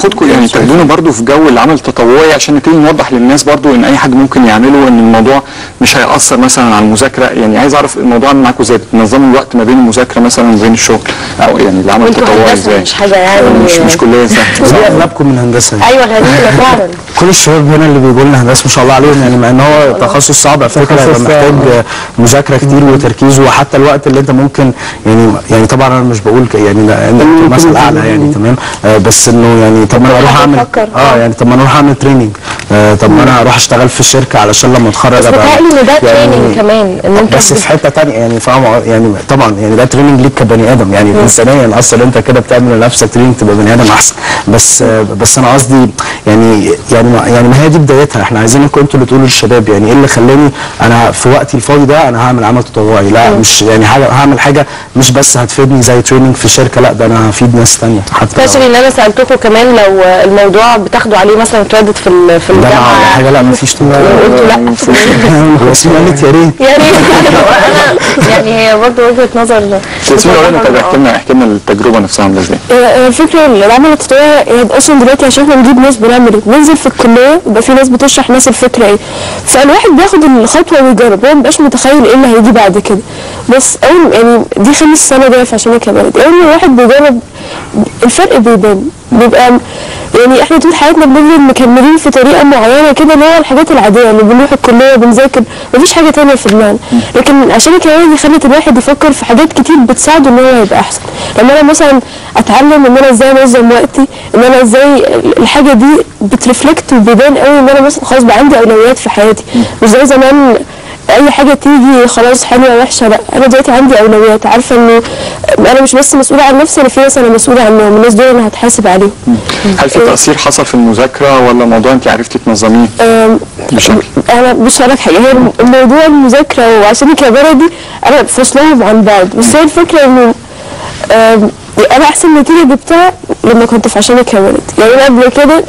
ناخدكم يعني تاخدونا برضو في جو العمل التطوعي عشان نبتدي نوضح للناس برضو ان اي حد ممكن يعمله، ان الموضوع مش هيأثر مثلا على المذاكره. يعني عايز اعرف الموضوع معاكم ازاي بتنظموا الوقت ما بين المذاكره مثلا وبين الشغل، او يعني العمل التطوعي ازاي؟ مش حاجه يعني مش كليه سهله. اغلبكم من هندسه ايوه غريبه فعلا. كل الشباب هنا اللي بيجوا لنا هندسه ما شاء الله عليهم، يعني مع ان هو تخصص صعب على فكره هيبقى محتاج مذاكره كتير وتركيز، وحتى الوقت اللي انت ممكن يعني طبعا انا مش بقول يعني انت مثل اعلى يعني تمام، بس انه يعني طب ما انا اروح اعمل يعني طب ما انا اروح اعمل تريننج، طب ما انا اروح اشتغل في الشركه علشان لما اتخرج ابقى بس ان ده تريننج كمان ان انت بس في حته ثانيه يعني فاهم يعني طبعا يعني ده تريننج ليك كبني ادم يعني انسانيا اصلا انت كده بتعمل لنفسك تريننج تبقى بني ادم احسن، بس انا قصدي يعني ما هي دي بدايتها. احنا عايزينكم انتوا اللي تقولوا للشباب يعني ايه اللي خلاني انا في وقتي الفاضي ده انا هعمل عمل تطوعي، لا مش يعني حاجه هعمل حاجه مش بس هتفيدني زي تريننج في شركه، لا ده انا هفيد ناس ثانيه. حتى تشري ان انا سالتكم كمان لو الموضوع بتاخدوا عليه مثلا كريدت في الجامعه حاجه، لا مفيش قلتوا لا ياسمين قالت يا ريت يا ريت. انا يعني هي برضه وجهه نظر. ياسمين قولي لنا احكي لنا التجربه نفسها عامله ازاي؟ الفكره العمل التطوعي اصلا دلوقتي عشان احنا بنجيب ناس بنعمل ننزل في الكليه يبقى في ناس بتشرح ناس الفكره ايه، فالواحد بياخد الخطوه ويجرب، هو مبقاش متخيل ايه اللي هيجي بعد كده. بس اول يعني دي 5 سنه جايه في عشان كبرت، اول ما الواحد بيجرب الفرق بيبان، بيبقى يعني احنا طول حياتنا بنفضل مكملين في طريقه معينه كده اللي هو الحاجات العاديه اللي بنروح الكليه بنذاكر مفيش حاجه ثانيه في دماغنا، لكن عشان كمان دي خلت الواحد يفكر في حاجات كتير بتساعده ان هو يبقى احسن. لما انا مثلا اتعلم ان انا ازاي انظم وقتي، ان انا ازاي الحاجه دي بترفلكت وبيبان قوي ان انا مثلا خلاص بقى عندي اولويات في حياتي، مش زي زمان اي حاجه تيجي خلاص حلوه وحشه، لا انا دلوقتي عندي اولويات، عارفه انه انا مش بس مسؤوله عن نفسي، انا في ناس انا مسؤوله عنهم، الناس دول انا هتحاسب عليهم. هل في تاثير حصل في المذاكره ولا موضوع انت عرفتي تنظميه بشكل؟ انا مش هقول لك حاجه، هي موضوع المذاكره وعشان كده بلدي انا فاصلاهم عن بعض، بس هي الفكره انه انا احسن نتيجه جبتها لما كنت في عشان كبرت، يعني انا قبل كده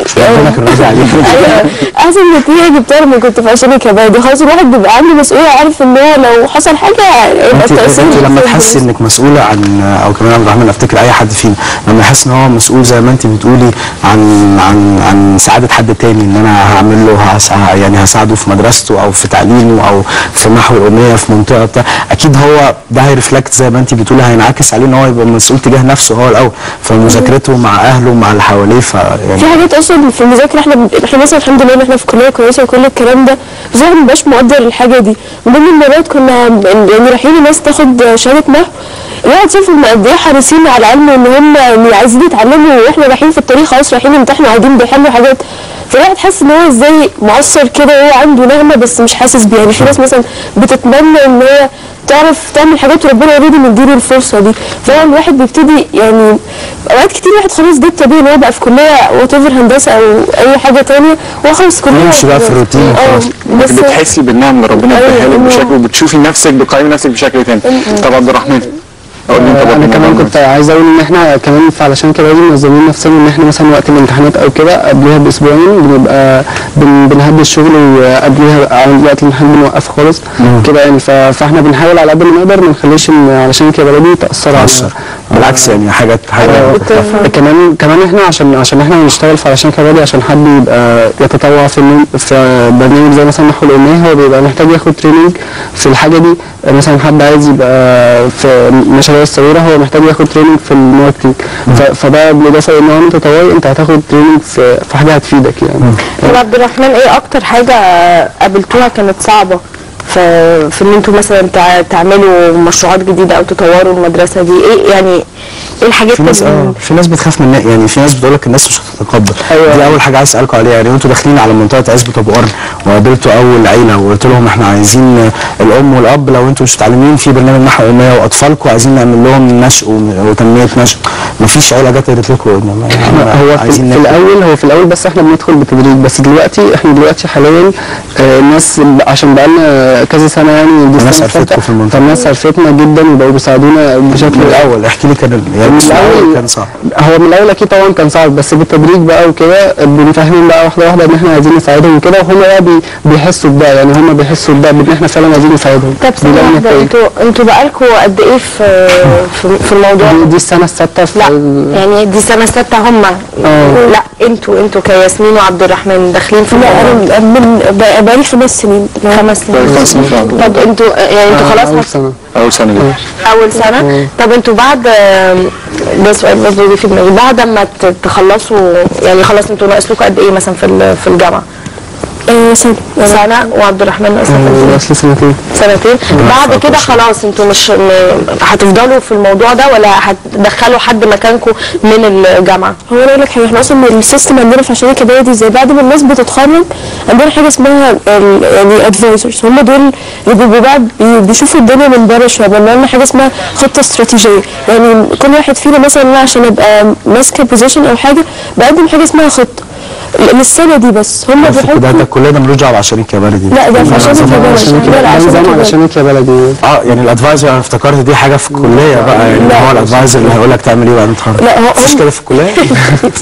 احسن نتيجه جبتها لما كنت في عشان كبرت، خلاص الواحد بيبقى عنده مسؤوليه، عارف ان هو لو حصل حاجه يبقى التاثير. انت لما تحسي انك مسؤوله عن او كمان عبد الرحمن افتكر اي حد فينا لما يحس ان هو مسؤول زي ما انت بتقولي عن سعاده حد تاني، ان انا هعمل له يعني هساعده في مدرسته او في تعليمه او في محو الاميه في منطقه بتاع، اكيد هو ده هيرفلكت زي ما انت بتقولي، هينعكس عليه ان هو يبقى مسؤول تجاه نفسه هو الاول في مذاكرته مع اهله مع اللي حواليه. يعني في حاجات اصلا في المذاكره احنا مثلا الحمد لله ان احنا في كليه كويسه وكل الكلام ده، بس احنا ما بنبقاش مقدر الحاجه دي. من ضمن المرات كنا يعني رايحين الناس تاخد شهاده محو، الواحد شافهم قد ايه حريصين على العلم ان هم عايزين يتعلموا، واحنا رايحين في الطريق خلاص رايحين يمتحنوا قاعدين بيحلوا حاجات، فالواحد حاسس ان هو ازاي مقصر كده وهو عنده نعمه بس مش حاسس بيها. يعني في ناس مثلا بتتمنى ان هي تعرف تعمل حاجات وربنا اوريدي مديله الفرصه دي، فهو الواحد بيبتدي يعني اوقات كتير الواحد خلاص ده الطبيعي ان هو بقى في كليه وات ايفر هندسه او اي حاجه ثانيه وهو خلاص كليه مش بقى في الروتين خلاص، بس بتحسي بالنعم اللي ربنا اداها لك بشكل وبتشوفي نفسك بتقيمي نفسك بشكل ثاني. طب عبد الرحمن انا كمان كنت عايز اقول ان احنا كمان علشان كده لازم منظمين نفسنا ان احنا مثلا وقت الامتحانات او كده قبلها باسبوعين بنبقى بنهدي الشغل، وقبلها على وقت الامتحان بنوقف خالص كده يعني، فاحنا بنحاول على قد ما نقدر ما نخليش علشان كده بلدي تاثر على بالعكس يعني حاجه كمان احنا عشان احنا بنشتغل في علشان كده عشان حد يبقى يتطوع في برنامج زي مثلا محو الاميه، هو بيبقى محتاج ياخد تريننج في الحاجه دي. مثلا حد عايز يبقى في مشاريع الصغيره هو محتاج ياخد تريننج في الماركتنج، فده بالاضافه ان هو انت تطوعي انت هتاخد تريننج في حاجه هتفيدك يعني. طب عبد الرحمن ايه اكتر حاجه قابلتوها كانت صعبه في ان انتوا مثلا تعملوا مشروعات جديده او تطوروا المدرسه دي؟ ايه يعني ايه الحاجات في ناس بتخاف من يعني في ناس بتقول لك الناس مش هتتقبل. دي اول حاجه عايز اسالكم عليها، يعني انتوا داخلين على منطقه عزبه ابو قرن وقابلتوا اول عيله وقلت لهم احنا عايزين الام والاب لو انتوا مش متعلمين في برنامج محو الاميه واطفالكم عايزين نعمل لهم نشء وتنميه نشء، مفيش عيله جت قالت لكم هو في الاول بس احنا بندخل بتدريج، بس احنا دلوقتي حاليا الناس عشان بقالنا كذا سنه يعني الناس عرفتكم في المنطقه، فالناس عرفتنا جدا وبقوا بيساعدونا بشكل. الاول احكي لي كان من الاول كان صعب؟ هو من الاول اكيد طبعا كان صعب، بس بالتدريج بقى وكده بنفهمهم بقى واحده واحده ان احنا عايزين نساعدهم وكده، وهم بقى بيحسوا بده، يعني هم بيحسوا بده ان احنا فعلا عايزين نساعدهم. طب انتوا بقالكم قد ايه في الموضوع؟ دي السنه السادسه لا يعني دي سنه سته هم لا انتوا كياسمين وعبد الرحمن داخلين في لا انا بقالي 5 سنين. 5 سنين. طب انتوا يعني انتوا خلاص اول سنه دي. اول سنه. طب انتوا بعد ده سؤال برضه في دماغي، بعد ما تخلصوا يعني خلاص انتوا ناقص لكم قد ايه مثلا في الجامعه؟ سنة وعبد الرحمن اصلا سنتين. بعد كده خلاص انتوا مش هتفضلوا في الموضوع ده ولا هتدخلوا حد مكانكم من الجامعه؟ هو انا اقول لك حاجه، احنا اصلا السيستم عندنا في عشان كده دي زي بعد ما الناس بتتخرج عندنا حاجه اسمها يعني ادفايزرز، هم دول اللي بيبقوا بقى بيشوفوا الدنيا من بره شويه، بيعملوا لنا حاجه اسمها خطه استراتيجيه. يعني كل واحد فينا مثلا انا عشان ابقى ماسكه بوزيشن او حاجه بقدم حاجه اسمها خطه للسنه دي بس. هم ده كلنا ملوش دعوه بعشان يا بلدي. لا ده عشان يا بلدي. يعني الادفايزر انا افتكرت دي حاجه في الكليه بقى، يعني هو الادفايزر اللي هيقول لك تعمل ايه بعد ما تتخرج. لا هو مش كده في الكليه؟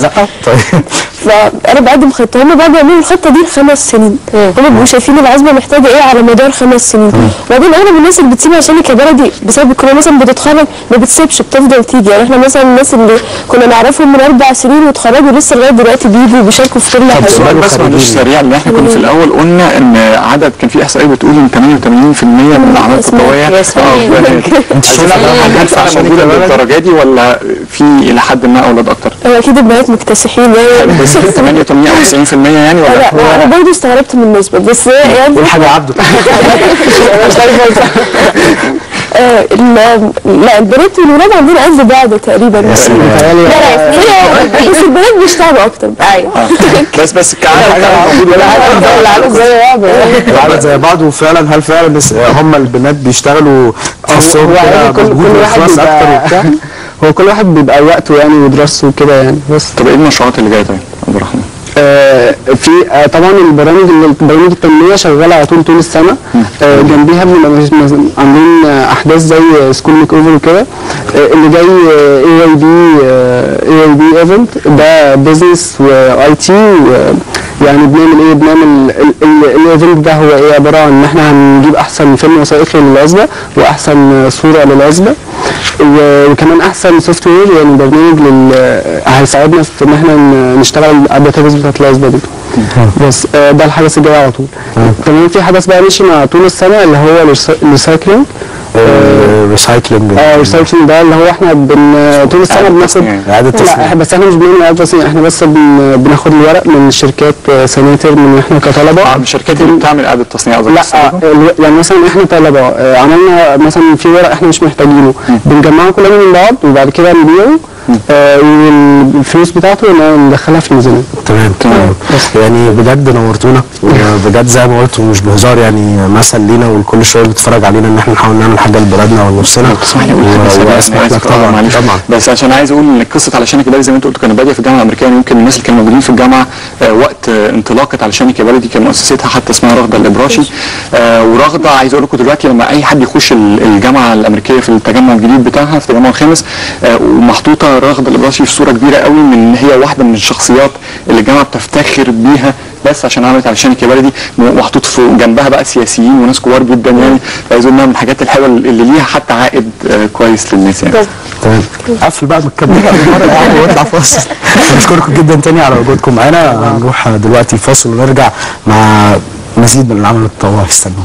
لا طيب. فانا بقدم خطه، هم بقى بيعملوا الخطه دي ل5 سنين، هم بيبقوا شايفين العزبه محتاجه ايه على مدار 5 سنين. وبعدين اغلب الناس اللي بتسيب عشان كبلدي بسبب الكورونا مثلا بتتخرج ما بتسيبش، بتفضل تيجي. يعني احنا مثلا الناس اللي كنا نعرفهم من 4 سنين وتخرجوا لسه لغايه دلوقتي بيجوا وبيشاركوا في كل حاجه. سؤال بس معلش سريع، لان احنا كنا في الاول قلنا ان عدد كان في احصائيه بتقول ان 88% من الاعمال التطوعيه انت هل فعلا موجوده بالدرجه دي ولا في الى حد ما اولاد اكتر؟ هو اكيد البنات مكتسحين يعني بس 88 او 90% يعني ولا؟ لا انا برضه استغربت من النسبه بس يعني قول حاجه عبده. لا البنات والولاد عندنا قد بعض تقريبا بس البنات بيشتغلوا اكتر. ايوه بس كعادة العدد زي بعض. وفعلا هل فعلا هم البنات بيشتغلوا تحسهم كده كل واحد اكتر وبتاع؟ هو كل واحد بيبقى وقته يعني ودراسته وكده يعني. بس طب ايه المشروعات اللي جايه طيب عبد الرحمن؟ في طبعا البرامج التنميه شغاله على طول السنه. جنبيها بنبقى عاملين احداث زي سكول ميك اوفر وكده. اللي جاي اي بي ايفنت ده بزنس واي تي. يعني بنعمل ايه؟ بنعمل الايفنت ده هو ايه؟ عباره عن ان احنا هنجيب احسن فيلم وثائقي للعزبه واحسن صوره للعزبه وكمان احسن سوفت وير، يعني برنامج هيساعدنا في ان احنا نشتغل على الداتابيز بتاعت العزبه دي. بس ده الحدث الجاي على طول. كمان في حدث بقى ماشي مع طول السنه اللي هو الريسايكلينج. ريسايكلينج ريسايكلينج ده اللي هو احنا طول السنه بناخد اعاده تصنيع. لا بس احنا مش بنعمل اعاده تصنيع، احنا بس بناخد الورق من شركات سناتر من احنا كطلبه. الشركات اللي بتعمل اعاده تصنيع قصدك؟ لا يعني مثلا احنا طلبه عملنا مثلا في ورق احنا مش محتاجينه بنجمعه كلنا من بعض وبعد كده نبيعه والفلوس بتاعته ندخلها في الميزانيه. تمام. يعني بجد نورتونا وبجد زي ما قلت ومش بهزار، يعني مثل لينا ولكل الشباب اللي بتتفرج علينا ان احنا نحاول نعمل حاجه لبلدنا ولنفسنا. واسمك طبعا بس عشان عايز اقول ان قصه علشانك يا بلدي زي ما انت قلت كانت باديه في الجامعه الامريكيه. يمكن الناس اللي كانوا موجودين في الجامعه وقت انطلاقه علشانك يا بلدي كان مؤسستها حتى اسمها رغده الابراشي. ورغده عايز اقول لكم دلوقتي لما اي حد يخش الجامعه الامريكيه في التجمع الجديد بتاعها في التجمع الخامس ومحطوطه رغده الابراشي في صوره كبيره قوي من ان هي واحده من الشخصيات اللي الجامعه بتفتخر بيها بس عشان عملت علشانك يا بلدي. محطوط في جنبها بقى سياسيين وناس كبار جدا يعني. عايز اقول انها من الحاجات الحلوه اللي ليها حتى عائد كويس للناس يعني. تمام. قفل بقى مكمل المره ونطلع فاصل. بشكركم جدا تاني على وجودكم معانا. هنروح دلوقتي فاصل ونرجع مع مزيد من العمل التطوعي. استنونا.